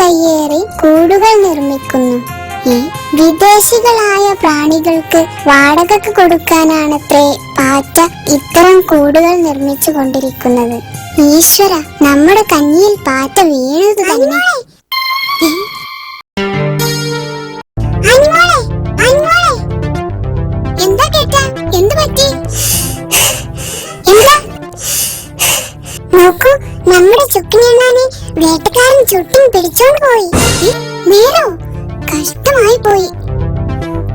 കയ്യേറി കൂടുകൾ നിർമ്മിക്കുന്നു. വിദേശികളായ പ്രാണികൾക്ക് വാടകയ്ക്ക് കൊടുക്കാനാണത്രേ പാറ്റ ഇത്തരം കൂടുകൾ നിർമ്മിച്ചു കൊണ്ടിരിക്കുന്നത്. ഈശ്വര, നമ്മുടെ കഞ്ഞിയിൽ പാറ്റ വീണത് തന്നെ. എന്താ കേട്ടാ? എന്ത് പറ്റി? നോക്കൂ, നമ്മുടെ ചുക്കിനെണ്ണാനെ വേട്ടക്കാരൻ ചുട്ടിൻ പിടിച്ചോണ്ട് പോയി. നേരോ, കഷ്ടമായി പോയി.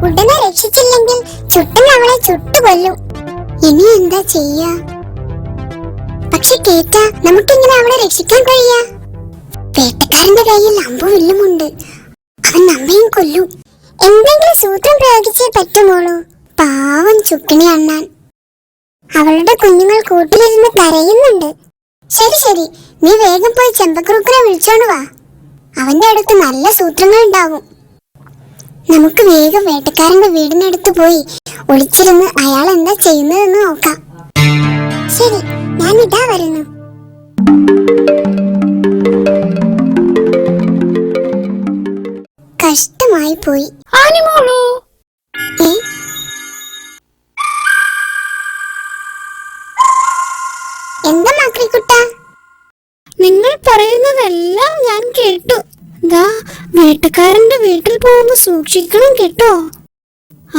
ഉടനെ രക്ഷിച്ചില്ലെങ്കിൽ ചുട്ടൻ അവളെ ചുട്ടുകൊല്ലും. ഇനി എന്താ ചെയ്യാ? പക്ഷെ കേട്ടാ, നമുക്കിങ്ങനെ അവളെ രക്ഷിക്കാൻ കഴിയാ? വേട്ടക്കാരന്റെ കയ്യിൽ അമ്പും വില്ലുമുണ്ട്. അവൻ നമ്മയും കൊല്ലും. എന്തെങ്കിലും സൂത്രം പ്രയോഗിച്ചേ പറ്റുമോളൂ. പാവം ചുക്കിനെ അണ്ണാൻ. അവളുടെ കുഞ്ഞുങ്ങൾ കൂട്ടിലിരുന്ന് കരയുന്നുണ്ട്. ശരി ശരി, നീ വേഗം പോയി ചെമ്പക്രൂക്കനെ വിളിച്ചോണ്ട് വാ. അവന്റെ അടുത്ത് നല്ല സൂത്രങ്ങൾ ഉണ്ടാവും. നമുക്ക് വേഗം വേട്ടക്കാരന്റെ വീടിനടുത്ത് പോയി ഒളിച്ചിരുന്ന് അയാൾ എന്താ ചെയ്യുന്നതെന്ന് നോക്കാം. ശരി, ഞാൻ ഇതാ വരുന്നു. കഷ്ടമായി പോയി. എന്താ മാക്രിക്കുട്ട? നിങ്ങൾ പറയുന്നതെല്ലാം ഞാൻ കേട്ടു. വേട്ടക്കാരന്റെ വീട്ടിൽ പോകുമ്പോ സൂക്ഷിക്കണം കേട്ടോ.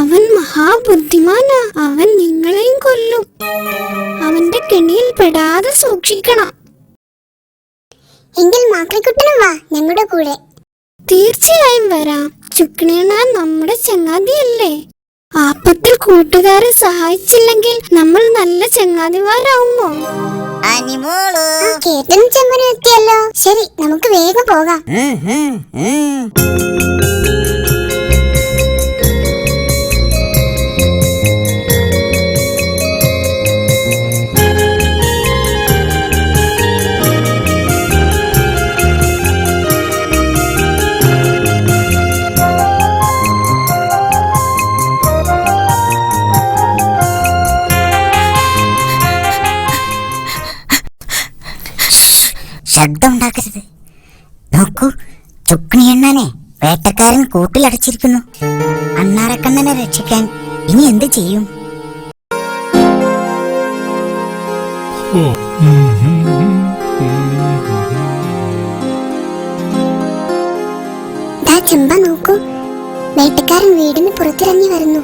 അവൻ മഹാബുദ്ധിമാനാ. അവൻ നിങ്ങളെയും കൊല്ലും. അവന്റെ കെണിയിൽ പെടാതെ സൂക്ഷിക്കണം. എങ്കിൽ മാക്രിക്കുട്ടനും വാ ഞങ്ങളുടെ കൂടെ. തീർച്ചയായും വരാം. ചുക്കിനെണ്ണാൻ നമ്മുടെ ചങ്ങാതിയല്ലേ. ആപത്തിൽ കൂട്ടുകാരെ സഹായിച്ചില്ലെങ്കിൽ നമ്മൾ നല്ല ചങ്ങാതിമാരാവുമോ? കേട്ടനും ചെമ്പനും എത്തിയല്ലോ. ശരി, നമുക്ക് വേഗം പോകാം. ശബ്ദം ഉണ്ടാക്കരുത്. നോക്കൂ, ചുക്കിനിയണ്ണനെ വേട്ടക്കാരൻ കൂട്ടിലടച്ചിരിക്കുന്നു. അണ്ണാറക്കണ്ണനെ രക്ഷിക്കാൻ ഇനി എന്ത് ചെയ്യും? ചെമ്പ നോക്കൂ, വേട്ടക്കാരൻ വീടിന് പുറത്തിറങ്ങി വരുന്നു.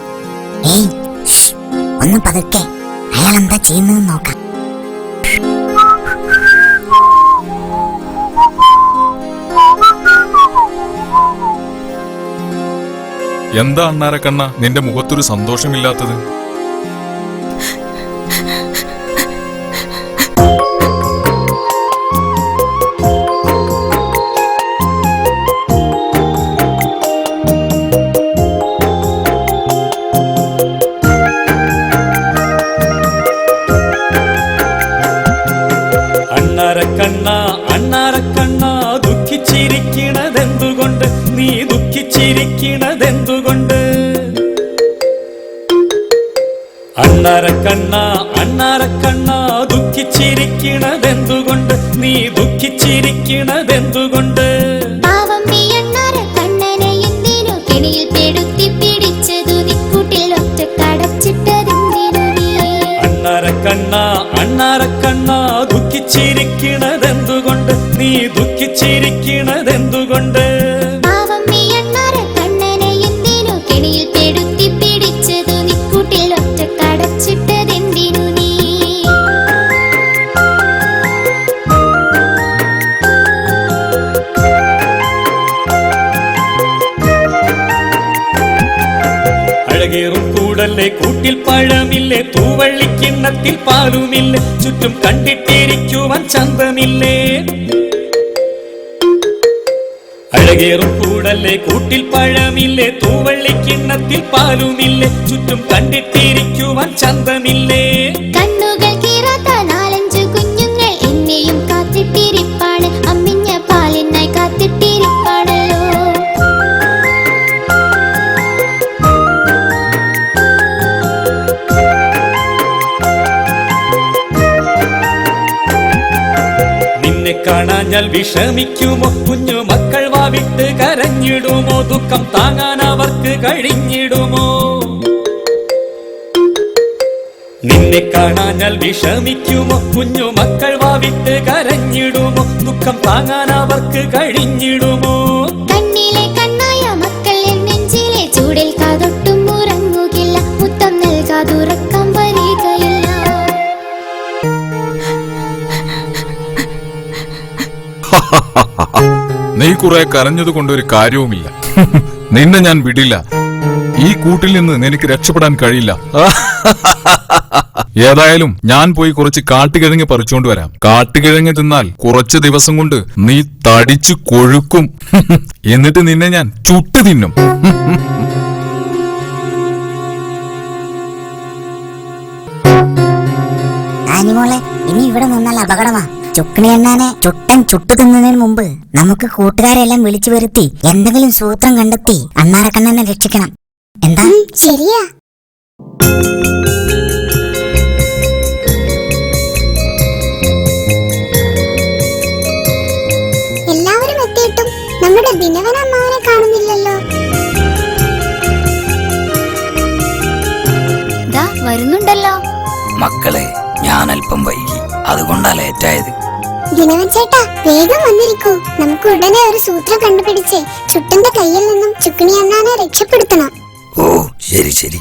ഏയ്, ഒന്ന് പതുക്കെ. അയാൾ എന്താ ചെയ്യുന്നതെന്ന് നോക്കാം. എന്താ അണ്ണാരക്കണ്ണ, നിന്റെ മുഖത്തൊരു സന്തോഷമില്ലാത്തത്? അണ്ണാരക്കണ്ണ, അണ്ണാരക്കണ്ണ, ദുഃഖിച്ചിരിക്കണതെന്തുകൊണ്ട്? നീ ദുഃഖിച്ചിരിക്കണതെന്തുകൊണ്ട്? അണ്ണാരക്കണ്ണ, അണ്ണാരക്കണ്ണ, ദുഃഖിച്ചിരിക്കണതെന്തുകൊണ്ട്? നീ ദുഃഖിച്ചിരിക്കണതെന്തുകൊണ്ട്? അണ്ണാരക്കണ്ണ, അണ്ണാരക്കണ്ണ, ദുഃഖിച്ചിരിക്കണതെന്തുകൊണ്ട്? നീ ദുഃഖിച്ചിരിക്കണതെന്തുകൊണ്ട്? അഴകേറും കൂടല്ലേ, കൂട്ടിൽ പഴമില്ലേ, തൂവള്ളിക്കിണ്ണത്തിൽ പാലുമില്ലേ, ചുറ്റും കണ്ടിട്ടിരിക്കുവാൻ ചന്തമില്ലേ. അഴകേറും കൂട കൂടല്ലേ കൂട്ടിൽ പഴമില്ലേ തൂവള്ളിക്കിണ്ണത്തിൽ പാലുമില്ലേ ചുറ്റും കണ്ടിട്ടിരിക്കുവാൻ ചന്തമില്ലേ കണ്ണുകൾ കീറാത്ത നാലഞ്ച് കുഞ്ഞുങ്ങൾ എന്നെയും കാത്തിട്ടിരിപ്പാണ് അമ്മിഞ്ഞ പാലിനായി കാത്തിട്ടിരിപ്പാണല്ലോ നിന്നെ കാണാഞ്ഞാൽ വിഷമിക്കുമോ കുഞ്ഞു മക്കൾ വാവിട്ട് കരഞ്ഞിടുമോ ദുഃഖം താങ്ങാൻ അവർക്ക് കഴിഞ്ഞിടുമോ നിന്നെ കാണാഞ്ഞാൽ വിഷമിക്കുമോ കുഞ്ഞു മക്കൾ വാവിട്ട് കരഞ്ഞിടുമോ ദുഃഖം താങ്ങാൻ അവർക്ക് കഴിഞ്ഞിടുമോ കണ്ണിലെ കണ്ണായ മക്കൾ നെഞ്ചിലെ ചൂടിൽ കാതൊട്ടും ഉറങ്ങുകില്ല മുത്തം നൽകാതുറക്കം വരികയില്ല നീ കുറെ കരഞ്ഞത് കൊണ്ടൊരു കാര്യവുമില്ല. നിന്നെ ഞാൻ വിടില്ല. ഈ കൂട്ടിൽ നിന്ന് നിനക്ക് രക്ഷപ്പെടാൻ കഴിയില്ല. ഏതായാലും ഞാൻ പോയി കുറച്ച് കാട്ടുകിഴങ്ങ് പറിച്ചോണ്ട് വരാം. കാട്ടുകിഴങ്ങ് തിന്നാൽ കുറച്ച് ദിവസം കൊണ്ട് നീ തടിച്ചു കൊഴുക്കും. എന്നിട്ട് നിന്നെ ഞാൻ ചുട്ടു തിന്നും. ആനിമോളെ, ഇനി ഇവിടെ നിന്നാൽ അപകടമാ. ചുക്കിണി എണ്ണാനെ ചുട്ടൻ ചുട്ടു തിന്നതിന് മുമ്പ് നമുക്ക് കൂട്ടുകാരെല്ലാം വിളിച്ചു വരുത്തി എന്തെങ്കിലും സൂത്രം കണ്ടെത്തി അണ്ണാരക്കണ്ണനെ രക്ഷിക്കണം. എന്താ? ശരിയാ. എല്ലാവരും എത്തിയിട്ടും നമ്മുടെ ദിനവൻ അമ്മാവനെ കാണുന്നില്ലല്ലോ. ദാ വരുന്നുണ്ടല്ലോ. മക്കളെ, ഞാൻ അല്പം വൈകി, അതുകൊണ്ടാ ലേറ്റായത്. ദിനവൻ ചേട്ടാ, വേഗം വന്നിരിക്കൂ. നമുക്ക് ഉടനെ ഒരു സൂത്രം കണ്ടുപിടിച്ച് ചുട്ടന്റെ കയ്യിൽ നിന്നും ചുക്കിണി അണ്ണാനെ രക്ഷപ്പെടുത്തണം. ഓ ശരി ശരി.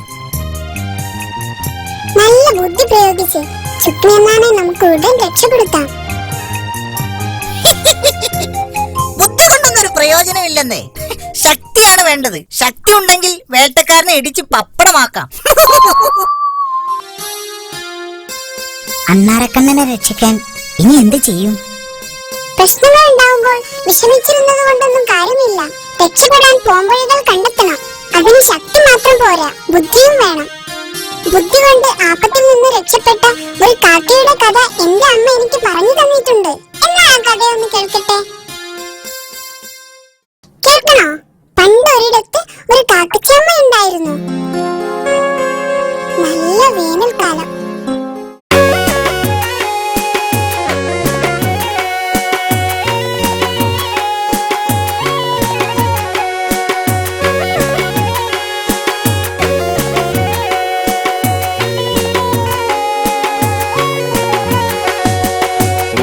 നല്ല ബുദ്ധി പ്രയോഗിച്ച് ചുക്കിണി അണ്ണാനെ നമുക്ക് ഉടൻ രക്ഷപ്പെടുത്താം. ബുദ്ധി കൊണ്ടൊന്നൊരു പ്രയോജനമില്ലെന്നേ. ശക്തിയാണ് വേണ്ടത്. ശക്തി ഉണ്ടെങ്കിൽ വേട്ടക്കാരനെ ഇടിച്ച് പപ്പടമാക്കാം. അണ്ണാരക്കണ്ണനെ രക്ഷിക്കാൻ ഇനി എന്ത് ചെയ്യും? പ്രശ്നങ്ങൾ ഉണ്ടാവുമ്പോൾ വിഷമിച്ചിരുന്നത് കൊണ്ടൊന്നും കാര്യമില്ല. രക്ഷപ്പെടാൻ പോംവഴികൾ കണ്ടെത്തണം. അതിന് ശക്തി മാത്രം പോരാ, ബുദ്ധിയും വേണം. ബുദ്ധി കൊണ്ട് ആപത്തിൽ നിന്ന് രക്ഷപ്പെട്ട ഒരു കാക്കയുടെ കഥ എന്റെ അമ്മ എനിക്ക് പറഞ്ഞു തന്നിട്ടുണ്ട്. എന്നാ ആ കഥയൊന്ന് കേൾക്കട്ടെ. കേൾക്കണോ? പണ്ടൊരിടത്ത് ഒരു കാക്കച്ചമ്മ ഉണ്ടായിരുന്നു. നല്ല വേനൽക്കാലം.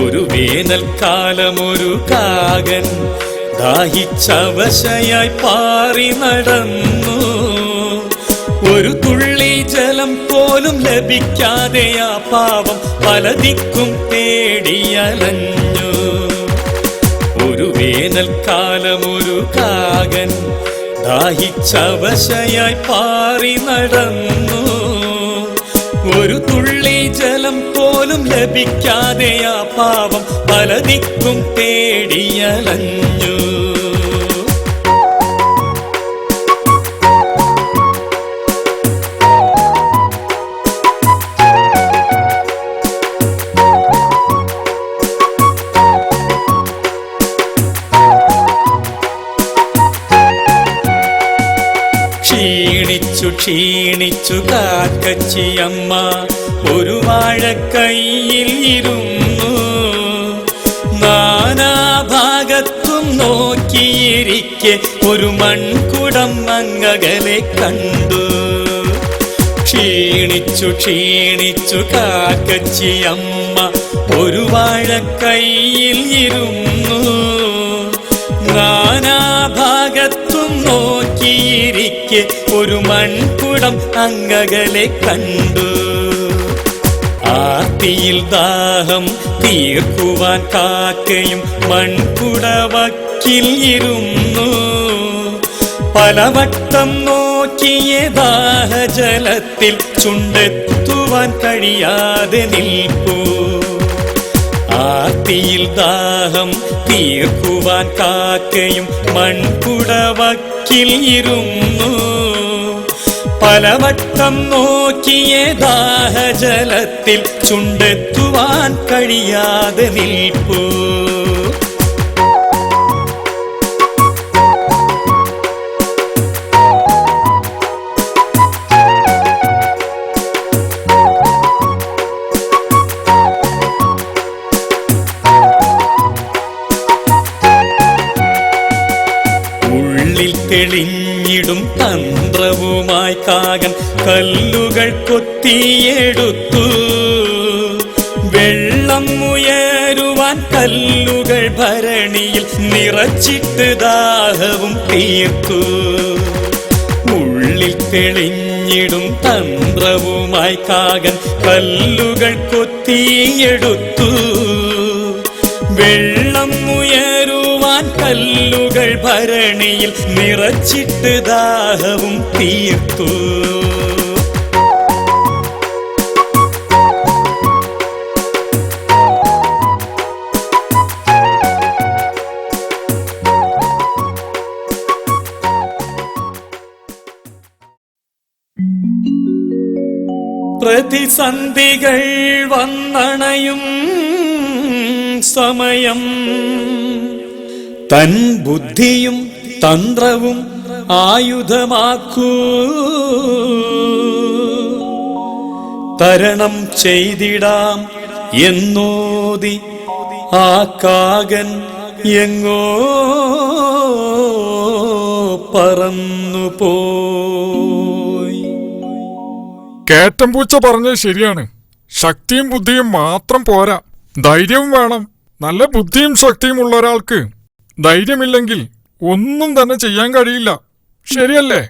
ഒരു വേനൽക്കാലമൊരു കാകൻ ദാഹിച്ചവശയായി പാറി നടന്നു. ഒരു തുള്ളി ജലം പോലും ലഭിക്കാതെ ആ പാവം പല ദിക്കും തേടിയലഞ്ഞു. ഒരു വേനൽക്കാലമൊരു കാകൻ ദാഹിച്ചവശയായി പാറി നടന്നു. ഒരു തുള്ളി ജലം പോലും ലഭിക്കാതെ ആ പാവം പല ദിക്കും തേടിയലഞ്ഞു. ക്ഷീണിച്ചു കാക്കച്ചിയമ്മ ഒരു വാഴക്കൈയിൽ ഇരുന്നു. നാനാഭാഗത്തും നോക്കിയിരിക്കെ ഒരു മൺകുടം അങ്ങകലെ കണ്ടു. ക്ഷീണിച്ചു കാക്കച്ചിയമ്മ ഒരു വാഴക്കൈയിൽ ഇരുന്നു. നാനാഭാഗത്തും നോക്കിയിരിക്കെ ഒരു മൺകുടം അങ്ങകലെ കണ്ടു. ആർത്തിയിൽ ദാഹം തീർക്കുവാൻ കാക്കയും മൺകുടവക്കിൽ ഇരുന്നു. പലവട്ടം നോക്കിയ ദാഹജലത്തിൽ ചുണ്ടെത്തുവാൻ കഴിയാതെ നിൽപ്പൂ. ആർത്തിയിൽ ദാഹം തീർക്കുവാൻ കാക്കയും മൺകുടവക്കിൽ ഇരുന്നു. പലവട്ടം നോക്കിയ ദാഹജലത്തിൽ ചുണ്ടെത്തുവാൻ കഴിയാതെ നിൽപ്പൂ. തെളിഞ്ഞിടും തന്ത്രവുമായി കാകൻ കല്ലുകൾ കൊത്തിയെടുത്തു. വെള്ളം ഉയരുവാൻ കല്ലുകൾ ഭരണിയിൽ നിറച്ചിട്ട് ദാഹവും തീർത്തു. ഉള്ളിൽ തെളിഞ്ഞിടും തന്ത്രവുമായി കാകൻ കല്ലുകൾ കൊത്തിയെടുത്തു. വെള്ളം ഉയരുവാൻ കല്ലുകൾ ഭരണിയിൽ നിറച്ചിട്ട് ദാഹവും തീർത്തു. പ്രതിസന്ധികൾ വന്നണയും സമയം തൻ ബുദ്ധിയും തന്ത്രവും ആയുധമാക്കൂ. തരണം ചെയ്തിടാം എന്നോതി ആ കാകൻ എങ്ങോ പറന്നു പോയി. കേറ്റം പൂച്ച പറഞ്ഞത് ശരിയാണ്. ശക്തിയും ബുദ്ധിയും മാത്രം പോരാ, ധൈര്യവും വേണം. നല്ല ബുദ്ധിയും ശക്തിയും ഉള്ള ഒരാൾക്ക് ധൈര്യമില്ലെങ്കിൽ ഒന്നും തന്നെ ചെയ്യാൻ കഴിയില്ല. ശരിയല്ലേ?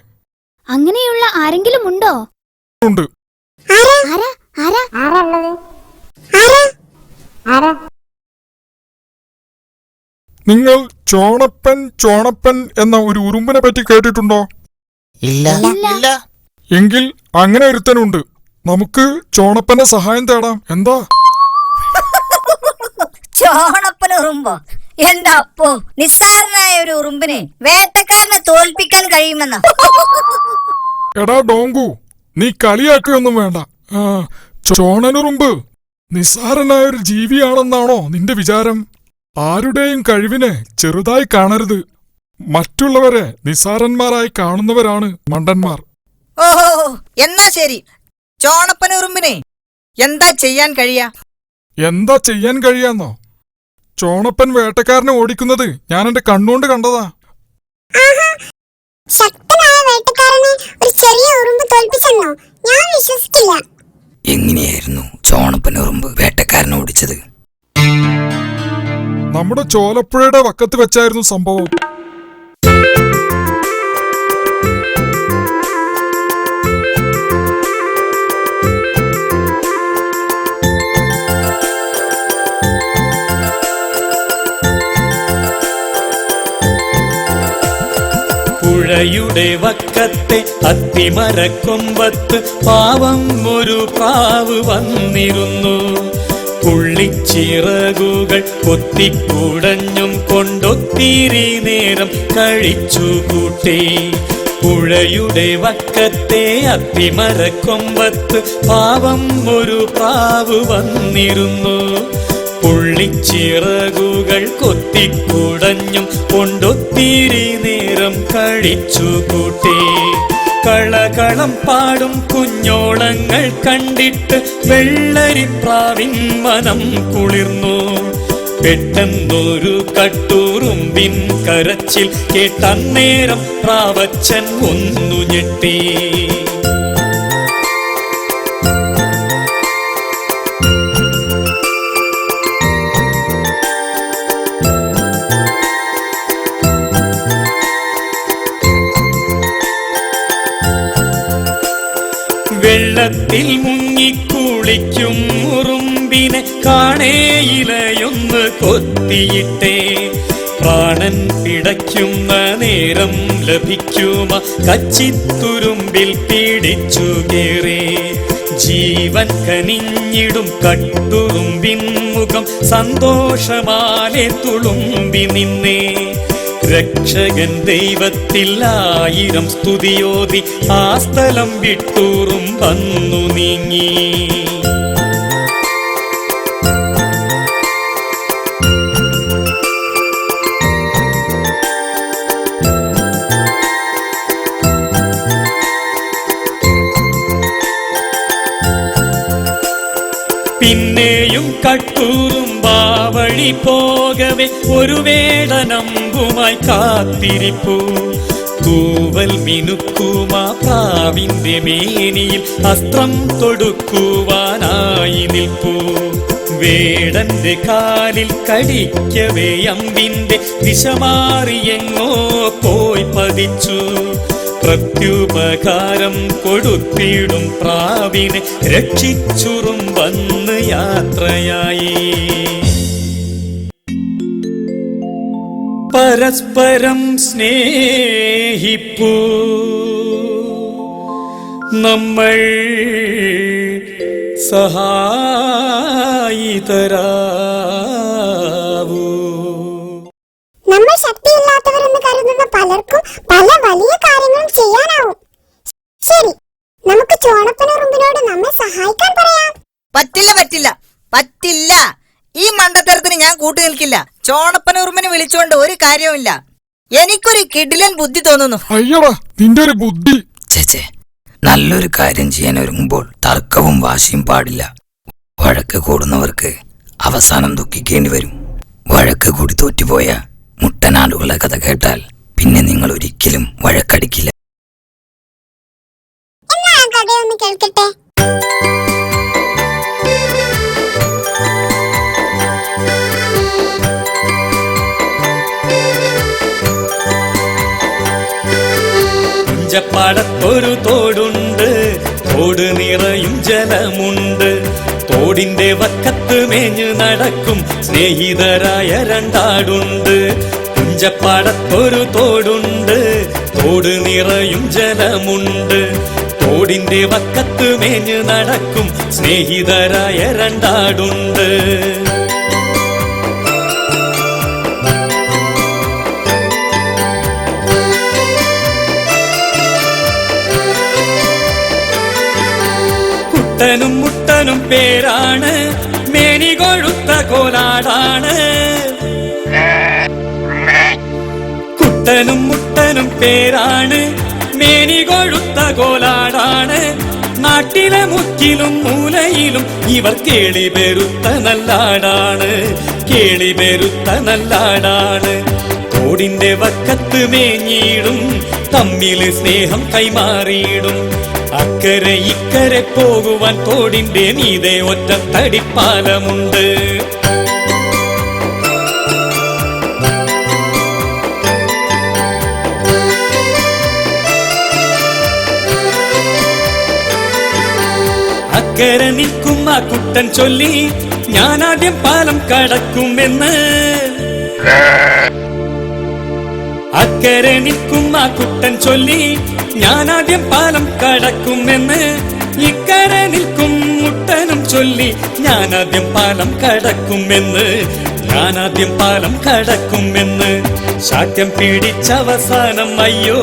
അങ്ങനെയുള്ള ആരെങ്കിലും ഉണ്ടോ? ഉണ്ട്. നിങ്ങൾ ചോണപ്പൻ എന്ന ഒരു ഉറുമ്പിനെ പറ്റി കേട്ടിട്ടുണ്ടോ? ഇല്ല. എങ്കിൽ അങ്ങനെ ഒരുത്തനുണ്ട്. നമുക്ക് ചോണപ്പന്റെ സഹായം തേടാം. എന്താ? ചോണപ്പൻ ഉറുമ്പോ? എന്റെ അപ്പോ, നിസ്സാരനായ ഒരു ഉറുമ്പിനെ വേട്ടക്കാരനെ തോൽപ്പിക്കാൻ കഴിയുമെന്നോ? എടാ ഡോങ്കു, നീ കളിയാക്കുകയൊന്നും വേണ്ട. ചോണനുറുമ്പ് നിസ്സാരനായ ഒരു ജീവിയാണെന്നാണോ നിന്റെ വിചാരം? ആരുടെയും കഴിവിനെ ചെറുതായി കാണരുത്. മറ്റുള്ളവരെ നിസ്സാരന്മാരായി കാണുന്നവരാണ് മണ്ടന്മാർ. ഓഹോ, എന്നാ ശരി. ചോണപ്പനുറുമ്പിനെ എന്താ ചെയ്യാൻ കഴിയാന്നോ? ചോണപ്പൻ വേട്ടക്കാരനെ ഓടിക്കുന്നത് ഞാൻ എന്റെ കണ്ണുകൊണ്ട് കണ്ടതാ. ശക്തനായ വേട്ടക്കാരനെ ഒരു ചെറിയ ഉറുമ്പ് തോൽപ്പിച്ചെന്നോ? ഞാൻ വിശ്വസിക്കില്ല. എങ്ങനെയായിരുന്നു ചോണപ്പനുറുമ്പ് വേട്ടക്കാരനെ ഓടിച്ചത്? നമ്മുടെ ചോലപ്പുഴയുടെ വക്കത്ത് വെച്ചായിരുന്നു സംഭവം. പുഴയുടെ വക്കത്തെ അത്തിമരക്കൊമ്പത്ത് പാവം ഒരു പ്രാവ് വന്നിരുന്നു. പുള്ളിച്ചിറകുകൾ കൊത്തിക്കുടഞ്ഞും കൊണ്ടൊത്തിരി നേരം കഴിച്ചു കൂട്ടി. പുഴയുടെ വക്കത്തെ അത്തിമരക്കൊമ്പത്ത് പാവം ഒരു പ്രാവ് വന്നിരുന്നു. പുള്ളിച്ചിറകുകൾ കൊത്തിക്കുടഞ്ഞും കൊണ്ടൊത്തിരി നേരം കഴിച്ചു കൂട്ടി. കളകളം പാടും കുഞ്ഞോളങ്ങൾ കണ്ടിട്ട് വെള്ളരിപ്രാവിൻ മനം കുളിർന്നു. പെട്ടെന്നൊരു കട്ടുറുമ്പിൻ കരച്ചിൽ കേട്ടന്നേരം പ്രാവച്ചൻ ഒന്നു ഞെട്ടി. വെള്ളത്തിൽ മുങ്ങിക്കുളിക്കും ഉറുമ്പിനെ കാണേയിലയൊന്ന് കൊത്തിയിട്ടേ. പ്രാണൻ പിടയ്ക്കുന്ന നേരം ലഭിക്കുമ കച്ചിത്തുരുമ്പിൽ പിടിച്ചു കേറി. ജീവൻ കനിഞ്ഞിടും കട്ടുറുമ്പിൻ മുഖം സന്തോഷമാലെ തുളുമ്പി നിന്നേ. രക്ഷകൻ ദൈവത്തിൽ 1000 സ്തുതിയോതി ആ സ്ഥലം വിട്ടുറുമ്പന്നു നീങ്ങി. പിന്നെയും കട്ടുറുമ്പാവഴി പോകവെ ഒരു വേടനമ്പുമായി കാത്തിരിപ്പു. തൂവൽ മിനുക്കുമാ പ്രാവിന്റെ മേനിയിൽ അസ്ത്രം തൊടുക്കുവാനായി നിൽപ്പു. വേടന്റെ കാലിൽ കടിക്കവേ അമ്പിന്റെ ദിശ മാറിയെങ്ങോ പോയി പതിച്ചു. പ്രത്യുപകാരം കൊടുത്തിടും പ്രാവിനെ രക്ഷിച്ചുറുമ്പന്ന് യാത്രയായി. പരസ്പരം സ്നേഹിപ്പൂ നമ്മൾ സഹായിതരാവൂ. നമ്മൾ ശക്തിയില്ലാത്തവരെന്ന് കരുതുന്ന പലർക്കും പല വലിയ കാര്യങ്ങളും ചെയ്യാനാവും. ശരി, നമുക്ക് ചോണപ്പനുറുമ്പിനോട് നമ്മെ സഹായിക്കാൻ പറയാം. പറ്റില്ല പറ്റില്ല പറ്റില്ല. ഈ മണ്ടത്തരത്തിന് ഞാൻ കൂട്ടു നിൽക്കില്ല. ചോണപ്പനുറുമ്പിനെ വിളിച്ചുകൊണ്ട് ഒരു കാര്യവുമില്ല. എനിക്കൊരു കിടിലൻ ബുദ്ധി തോന്നുന്നു. അയ്യടാ നിന്റെ ഒരു ബുദ്ധി. ചേച്ചേ, നല്ലൊരു കാര്യം ചെയ്യാൻ ഒരുങ്ങുമ്പോൾ തർക്കവും വാശിയും പാടില്ല. വഴക്ക് കൂടുന്നവർക്ക് അവസാനം ദുഃഖിക്കേണ്ടി വരും. വഴക്ക് കൂടി തോറ്റുപോയ മുട്ടനാടുകളെ കഥ കേട്ടാൽ പിന്നെ നിങ്ങൾ ഒരിക്കലും വഴക്കടിക്കില്ല. എന്നാ ആ കഥയൊന്ന് കേൾക്കട്ടെ. കുഞ്ചപ്പാടത്തൊരു തോടുണ്ട്, തോട് നിറയും ജലമുണ്ട്. തോടിന്റെ വക്കത്ത് മേഞ്ഞു നടക്കും സ്നേഹിതരായ രണ്ടാടുണ്ട്. കുഞ്ചപ്പാടത്തൊരു തോടുണ്ട്, തോട് നിറയും ജലമുണ്ട്. തോടിന്റെ വക്കത്ത് മേഞ്ഞു നടക്കും സ്നേഹിതരായ രണ്ടാടുണ്ട്. കുട്ടനും മുട്ടനും പേരാണ്, മേനി കൊഴുത്ത കോലാടാണ്. കുട്ടനും മുട്ടനും പേരാണ്, മേനി കൊഴുത്ത കോലാടാണ്. നാട്ടിലെ മുക്കിലും മൂലയിലും ഇവർ കേളി പെരുത്ത നല്ലാടാണ്, കേളി പെരുത്ത നല്ലാടാണ്. തോടിന്റെ വക്കത്ത് മേഞ്ഞിടും, തമ്മില് സ്നേഹം കൈമാറിയിടും. അക്കരെ ഇക്കരെ പോകുവാൻ തോടിന്റെ മീതെ ഒറ്റ തടിപ്പാലമുണ്ട്. അക്കരെ നിൽക്കും ആ കുട്ടൻ ചൊല്ലി, ഞാനാദ്യം പാലം കടക്കുമെന്ന്. അക്കരെ നിൽക്കും ആ കുട്ടൻ ചൊല്ലി, ഞാനാദ്യം പാലം കടക്കുമെന്ന്. ഇക്കരെ നിൽക്കും മുട്ടനും ചൊല്ലി, ഞാനാദ്യം പാലം കടക്കുമെന്ന്, ഞാനാദ്യം പാലം കടക്കുമെന്ന്. ശാഠ്യം പിടിച്ചവസാനം അയ്യോ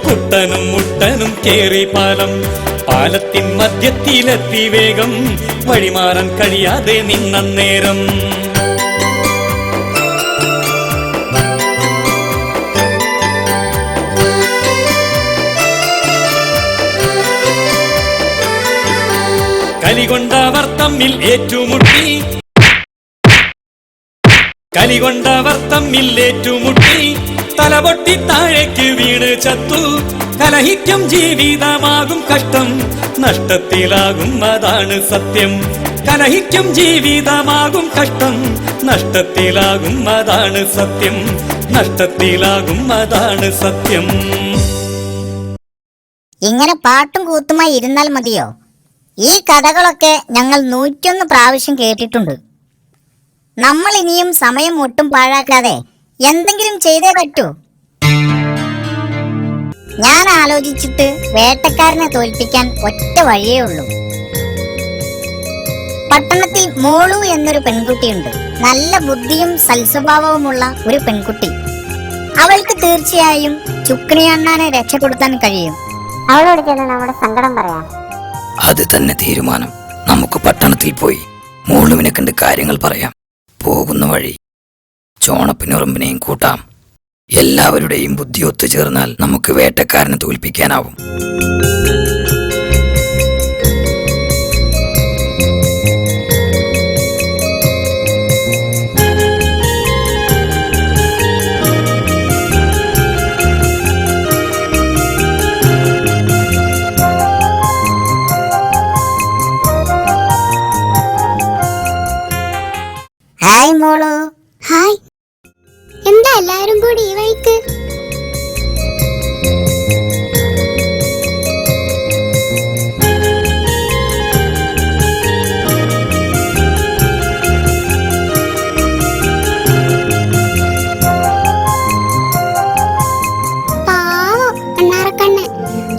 കുട്ടനും മുട്ടനും കേറി പാലം. പാലത്തിൻ മധ്യത്തിലെത്തി വേഗം, വഴിമാറാൻ കഴിയാതെ നിന്നേരം. കലികൊണ്ടവർ തമ്മിൽ ഏറ്റുമുട്ടി, കലികൊണ്ടവർ തമ്മിൽ ഏറ്റുമുട്ടി. തലപൊട്ടി താഴേക്ക് വീണ് ചത്തു. കലഹിക്കും ജീവിതമാകും കഷ്ടം, നഷ്ടത്തിലാകും അതാണ് സത്യം. കലഹിക്കും ജീവിതമാകും കഷ്ടം, നഷ്ടത്തിലാകും അതാണ് സത്യം, നഷ്ടത്തിലാകും അതാണ് സത്യം. ഇങ്ങനെ പാട്ടും കൂത്തുമായി ഇരുന്നാൽ മതിയോ? ഈ കഥകളൊക്കെ ഞങ്ങൾ 101 പ്രാവശ്യം കേട്ടിട്ടുണ്ട്. നമ്മൾ ഇനിയും സമയം ഒട്ടും പാഴാക്കാതെ എന്തെങ്കിലും ചെയ്തേ പറ്റൂ. ഞാൻ ആലോചിച്ചിട്ട് വേട്ടക്കാരനെ തോൽപ്പിക്കാൻ ഒറ്റ വഴിയേ ഉള്ളൂ. പട്ടണത്തിൽ മോളു എന്നൊരു പെൺകുട്ടിയുണ്ട്. നല്ല ബുദ്ധിയും സൽസ്വഭാവവുമുള്ള ഒരു പെൺകുട്ടി. അവൾക്ക് തീർച്ചയായും ചുക്കിണി അണ്ണാനെ രക്ഷപ്പെടുത്താൻ കഴിയും. അവളോട് ചെന്ന് നമ്മുടെ സങ്കടം പറയാം. അത് തന്നെ തീരുമാനം. നമുക്ക് പട്ടണത്തിൽ പോയി മോളുവിനെ കണ്ട് കാര്യങ്ങൾ പറയാം. പോകുന്ന വഴി ചോണപ്പിനുറുമ്പിനെയും കൂട്ടാം. എല്ലാവരുടെയും ബുദ്ധി ഒത്തുചേർന്നാൽ നമുക്ക് വേട്ടക്കാരനെ തോൽപ്പിക്കാനാവും. ഹായ് മോളു. ഹായ്. എന്താ എല്ലാരും കൂടി ഈ വഴിക്ക്? പാവം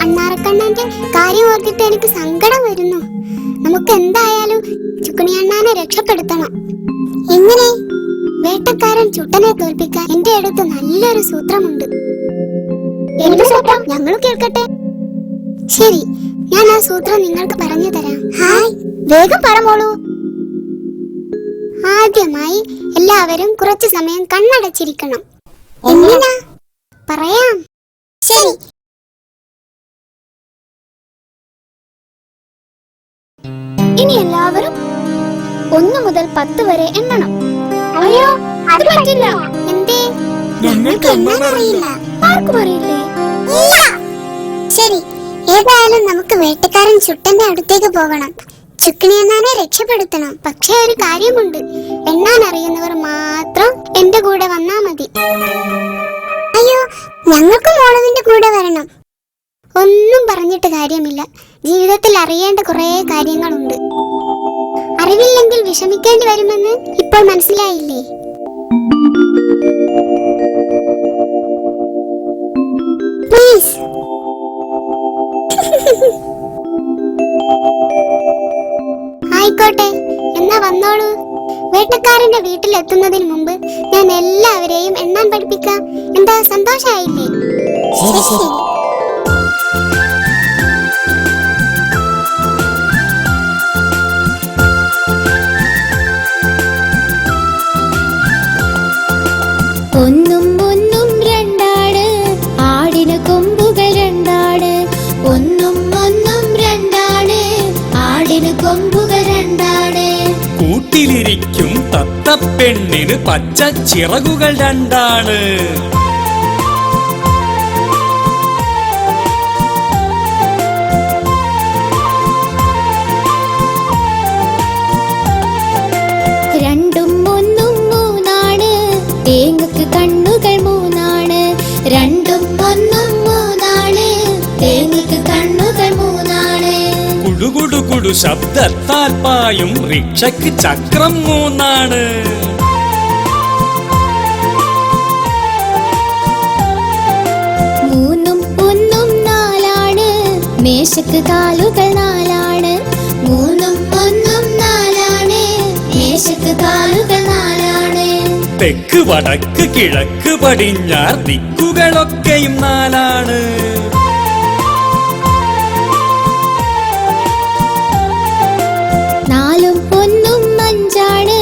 അണ്ണാറക്കണ്ണന്റെ കാര്യം ഓർത്തിട്ട് എനിക്ക് സങ്കടം വരുന്നു. നമുക്ക് എന്തായാലും ചുക്കിണിയണ്ണാനെ രക്ഷപ്പെടുത്തണം. എങ്ങനെ? വേട്ടക്കാരൻ ചുട്ടനെ തോൽപ്പിക്കാൻ എന്റെ അടുത്ത് നല്ലൊരു സൂത്രമുണ്ട്. എന്ത് സൂത്രം? ഞങ്ങൾ കേൾക്കട്ടെ. ശരി, ഞാൻ ആ സൂത്രം നിങ്ങൾക്ക് പറഞ്ഞു തരാം. ഹായ്, വേഗം പറമോളൂ. ആദ്യമായി എല്ലാവരും കുറച്ചു സമയം കണ്ണടച്ചിരിക്കണം. എന്തിനാ? പറയാം. ശരി. ഇനി എല്ലാവരും 1 മുതൽ 10 വരെ എണ്ണണം. അയ്യോ, അത് പറ്റില്ല. എന്തേ? ഞങ്ങൾക്ക് എണ്ണാൻ അറിയില്ല. ആർക്കും അറിയില്ലേ? ഇല്ല. ശരി, ഏതായാലും നമുക്ക് വേട്ടക്കാരൻ ചുട്ടന്റെ അടുത്തേക്ക് പോകണം. ചുക്കിണിയണ്ണാനെ രക്ഷപ്പെടുത്തണം. പക്ഷേ ഒരു കാര്യമുണ്ട്, എണ്ണാൻ അറിയുന്നവർ മാത്രം എന്റെ കൂടെ വന്നാ മതി. അയ്യോ, ഞങ്ങൾക്കും മോളുവിന്റെ കൂടെ വരണം. ഒന്നും പറഞ്ഞിട്ട് കാര്യമില്ല. ജീവിതത്തിൽ അറിയേണ്ട കുറെ കാര്യങ്ങളുണ്ട്. അറിവില്ലെങ്കിൽ വിഷമിക്കേണ്ടി വരുമെന്ന് ഇപ്പോൾ മനസ്സിലായില്ലേ? പ്ലീസ്. ആയിക്കോട്ടെ, എന്നാ വന്നോളൂ. വേട്ടക്കാരന്റെ വീട്ടിലെത്തുന്നതിന് മുമ്പ് ഞാൻ എല്ലാവരെയും എണ്ണാൻ പഠിപ്പിക്കാം. എന്താ, സന്തോഷായില്ലേ? ശരി ശരി. ഒന്നും ഒന്നും രണ്ടാണ്, ആടിന് കൊമ്പുകൾ രണ്ടാണ്. ഒന്നും ഒന്നും രണ്ടാണ്, ആടിന് കൊമ്പുകൾ രണ്ടാണ്. കൂട്ടിലിരിക്കും തത്തപ്പെണ്ണിന് പച്ച ചിറകുകൾ രണ്ടാണ്. രണ്ടും ഒന്നും മൂന്നാണ്, തേങ്ങക്ക് കണ്ണുകൾ മൂന്നാണ്. രണ്ടും ഒന്നും മൂന്നാണ്, തേങ്ങക്ക് കണ്ണുകൾ മൂന്നാണ്. കുടുകുടുകുടു ശബ്ദത്താൽ പായും റിക്ഷയ്ക്ക് ചക്രം മൂന്നാണ്. മൂന്നും ഒന്നും നാലാണ്, മേശക്ക് കാലുകൾ നാലാണ്. മൂന്നും ഒന്നും നാലാണ്, മേശക്ക് കാലുകൾ നാലാണ്. തെക്ക് വടക്ക് കിഴക്ക് പടിഞ്ഞാർ ദിക്കുകളൊക്കെയും നാലാണ്. നാലും ഒന്നും അഞ്ചാണ്,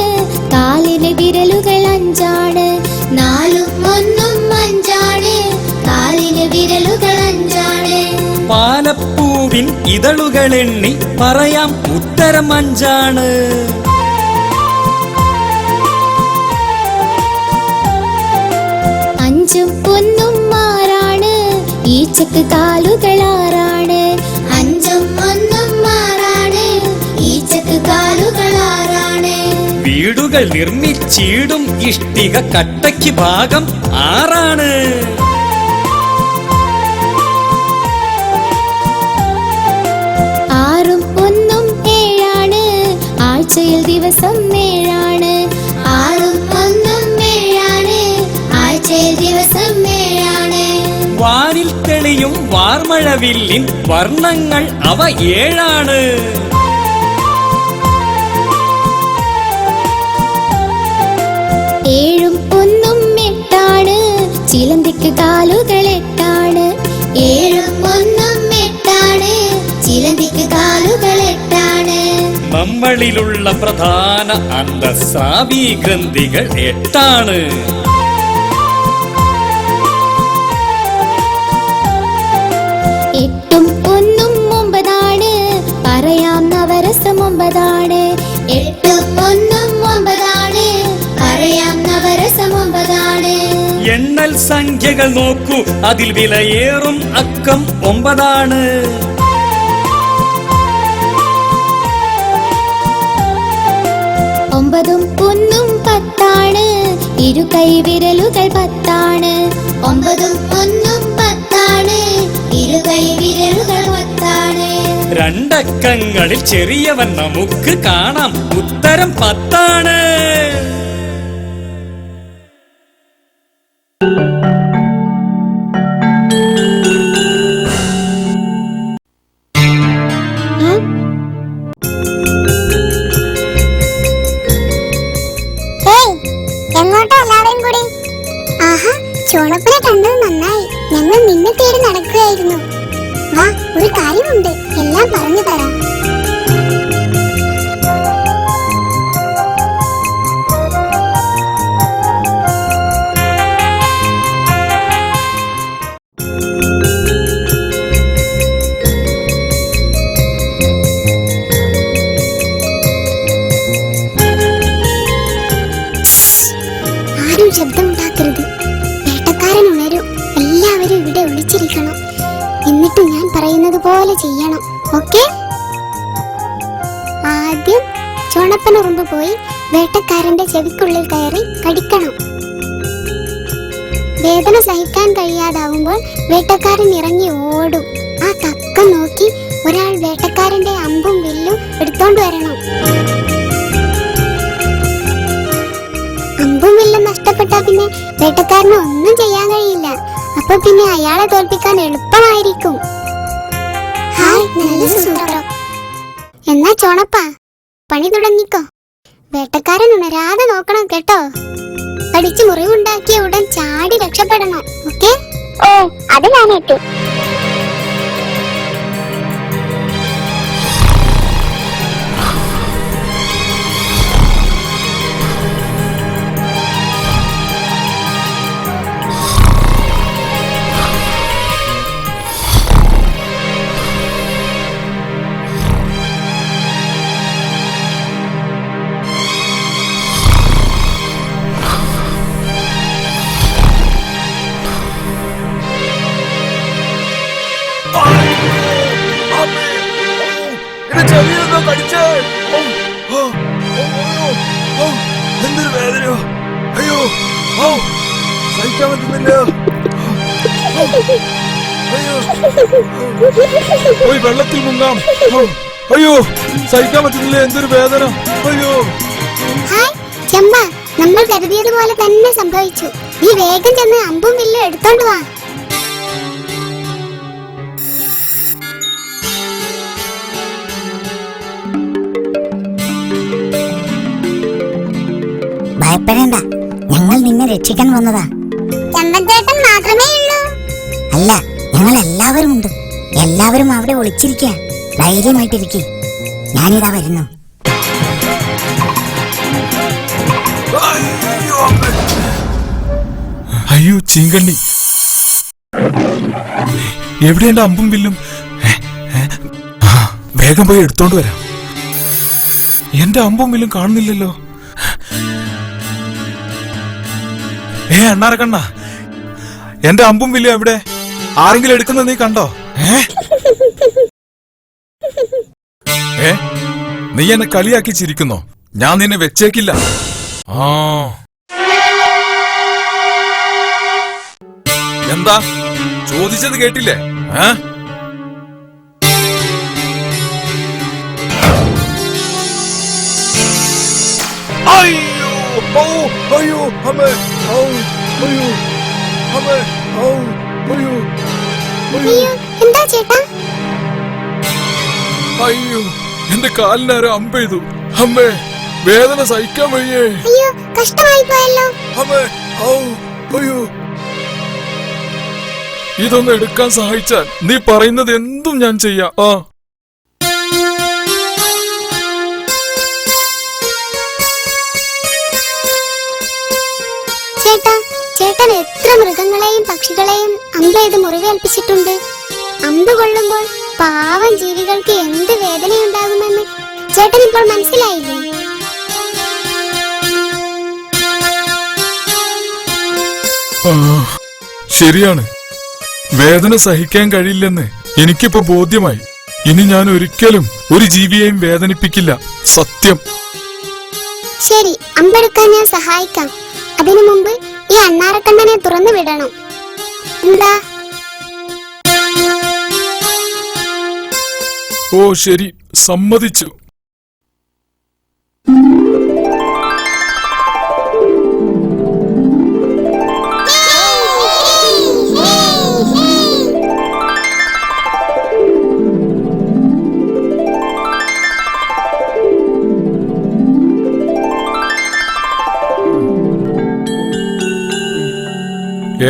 കാലിന് വിരലുകൾ അഞ്ചാണ്. നാലും ഒന്നും അഞ്ചാണ്, കാലിന് വിരലുകൾ അഞ്ചാണ്. പാലപ്പൂവിൻ ഇതളുകൾ എണ്ണി പറയാം ഉത്തരം അഞ്ചാണ്. അഞ്ചും ഒന്നും ആറാണ്, ഈച്ചക്ക് കാലുകൾ ആറാണ്. അഞ്ചും ഒന്നും ആറാണ്, ഈച്ചക്ക് കാലുകൾ ആറാണ്. വീടുകൾ നിർമ്മിച്ചിടും ഇഷ്ടിക കട്ടയ്ക്ക് ഭാഗം 6ആണ്. ആറും ഒന്നും ഏഴാണ്, ആഴ്ചയിൽ ദിവസം 7ആണ്. ആറും ഒന്നും ഏഴാണ്, ആഴ്ചയിൽ ദിവസം 7ആണ്. വാനിൽ തെളിയും വാർമഴവില്ലിൻ വർണ്ണങ്ങൾ അവ 7ആണ്. ഏഴും ഒന്നും എട്ടാണ്, ചിലന്തിക്ക് കാലുകൾ എട്ടാണ്. ഏഴും ഒന്നും എട്ടാണ്, ചിലന്തിക്ക് കാലുകൾ എട്ടാണ്. നമ്മളിലുള്ള പ്രധാന അന്തസ്രാവി ഗ്രന്ഥികൾ എട്ടാണ്. എട്ടും ഒന്നും ഒമ്പതാണ്, പറയാം നവരസം ഒമ്പതാണ്. എട്ടും ഒന്നും ഒമ്പതാണ്, പറയാം നവരസം ഒമ്പതാണ്. എണ്ണൽ സംഖ്യകൾ നോക്കൂ, അതിൽ വിലയേറും അക്കം 9. ഒമ്പതും ഒന്നും 10, ഇരു കൈവിരലുകൾ 10. ഒമ്പതും ഒന്നും 10, ഇരു കൈവിരലുകൾ 10. രണ്ടക്കങ്ങളിൽ ചെറിയവൻ നമുക്ക് കാണാം, ഉത്തരം 10. എങ്ങോട്ടാ എല്ലാവരും കൂടി? ആഹാ, ചോണപ്പനെ കണ്ടത് നന്നായി. ഞങ്ങൾ നിന്നെ തേടി നടക്കുകയായിരുന്നു. വാ, ഒരു കാര്യമുണ്ട്, എല്ലാം പറഞ്ഞു തരാം. ആരും ശബ്ദമുണ്ടാക്കരുത്. വേട്ടക്കാരൻ ഉണരും. എല്ലാവരും ഇവിടെ ഒളിച്ചിരിക്കണം. എന്നിട്ട് ഞാൻ പറയുന്നത് പോലെ ചെയ്യണം. ഓക്കെ? ആദ്യം ചോണപ്പനുറുമ്പ് പോയി വേട്ടക്കാരന്റെ ചെവിക്കുള്ളിൽ കയറി കടിക്കണം. വേദന സഹിക്കാൻ കഴിയാതാവുമ്പോൾ വേട്ടക്കാരൻ ഇറങ്ങി ഓടും. ആ തക്കം നോക്കി ഒരാൾ വേട്ടക്കാരന്റെ അമ്പും വില്ലും എടുത്തോണ്ട് വരണം. അമ്പും വില്ലും നഷ്ടപ്പെട്ടാ പിന്നെ വേട്ടക്കാരന് ഒന്നും ചെയ്യാൻ കഴിയില്ല. അപ്പൊ പിന്നെ അയാളെ തോൽപ്പിക്കാൻ എളുപ്പമായിരിക്കും. എന്നാ ചോണപ്പ, പണി തുടങ്ങിക്കോ. വേട്ടക്കാരൻ ഉണരാതെ നോക്കണം കേട്ടോ. കടിച്ചു മുറിവുണ്ടാക്കിയ ഉടൻ ചാടി രക്ഷപ്പെടണം. ഓക്കെ? ഓ, അത് ഞാൻ ഏറ്റു. എന്തൊരു വേദനയോ! അയ്യോ, സഹിക്കാൻ പറ്റുന്നില്ല. പോയി വെള്ളത്തിൽ മുങ്ങാം. അയ്യോ, സഹിക്കാൻ പറ്റുന്നില്ല, എന്തൊരു വേദന! അയ്യോ. ഹായ് ചെമ്മ, നമ്മൾ കരുതിയതുപോലെ തന്നെ സംഭവിച്ചു. നീ വേഗം ചെന്ന് അമ്പും വില്ലും എടുത്തോണ്ട് വാ. ഭയപ്പെടേണ്ട, ഞങ്ങൾ നിന്നെ രക്ഷിക്കാൻ വന്നതാ. ചെമ്പൻചേട്ടൻ മാത്രമേ ഉള്ളൂ? അല്ല, ഞങ്ങൾ എല്ലാവരും ഉണ്ട്. എല്ലാവരും അവിടെ ഒളിച്ചിരിക്കുക. ധൈര്യമായിട്ടിരിക്കെ, ഞാനിതാ വരുന്നു. അയ്യോ ചീങ്കണ്ണി, എവിടെ എന്റെ അമ്പും വില്ലും? വേഗം പോയി എടുത്തോണ്ട് വരാം. എന്റെ അമ്പും വില്ലും കാണുന്നില്ലല്ലോ. അണ്ണാറക്കണ്ണ, എന്റെ അമ്പും വില്ലും എവിടെ? ആരെങ്കിലും എടുക്കുന്നത് നീ കണ്ടോ? നീ എന്നെ കളിയാക്കി ചിരിക്കുന്നോ? ഞാൻ നിന്നെ വെച്ചേക്കില്ല. എന്താ ചോദിച്ചത് കേട്ടില്ലേ? അയ്യോ, അയ്യോ, അമ്മേ, അയ്യോ, അമ്മേ, അയ്യോ, എന്താ ചേട്ടാ? അയ്യോ, എന്റെ കാലിനാരോ അമ്പെയ്തു. അമ്മേ, വേദന സഹിക്കാൻ വയ്യേ. അയ്യോ കഷ്ടമായി പോയല്ലോ. അമ്മേ, ഔ, അയ്യോ. ഇതൊന്ന് എടുക്കാൻ സഹായിച്ചാൽ നീ പറയുന്നത് എന്തും ഞാൻ ചെയ്യാം. ആ ചേട്ടാ, ചേട്ടൻ എത്ര മൃഗങ്ങളെയും പക്ഷികളെയും അമ്പെയ്ത് മുറിവേൽപ്പിച്ചിട്ടുണ്ട്. അമ്പ് കൊള്ളുമ്പോൾ പാവം ജീവികൾക്ക് എന്ത് വേദനയുണ്ടാകുമെന്ന് ചേട്ടൻ ഇപ്പോൾ മനസ്സിലായില്ലേ? ശരിയാണ്, വേദന സഹിക്കാൻ കഴിയില്ലെന്ന് എനിക്കിപ്പോ ബോധ്യമായി. ഇനി ഞാൻ ഒരിക്കലും ഒരു ജീവിയെയും വേദനിപ്പിക്കില്ല. സത്യം. ശരി, അമ്പെടുക്കാൻ ഞാൻ സഹായിക്കാം. അതിനു മുമ്പ് ഈ അണ്ണാറക്കണ്ണനെ തുറന്നു വിടണം. എന്താ? ഓ ശരി, സമ്മതിച്ചു.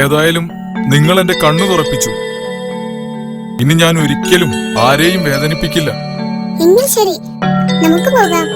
ഏതായാലും നിങ്ങൾ എന്റെ കണ്ണു തുറപ്പിച്ചു. ഇനി ഞാൻ ഒരിക്കലും ആരെയും വേദനിപ്പിക്കില്ല. എങ്കിൽ ശരി, നമുക്ക് പോകാം.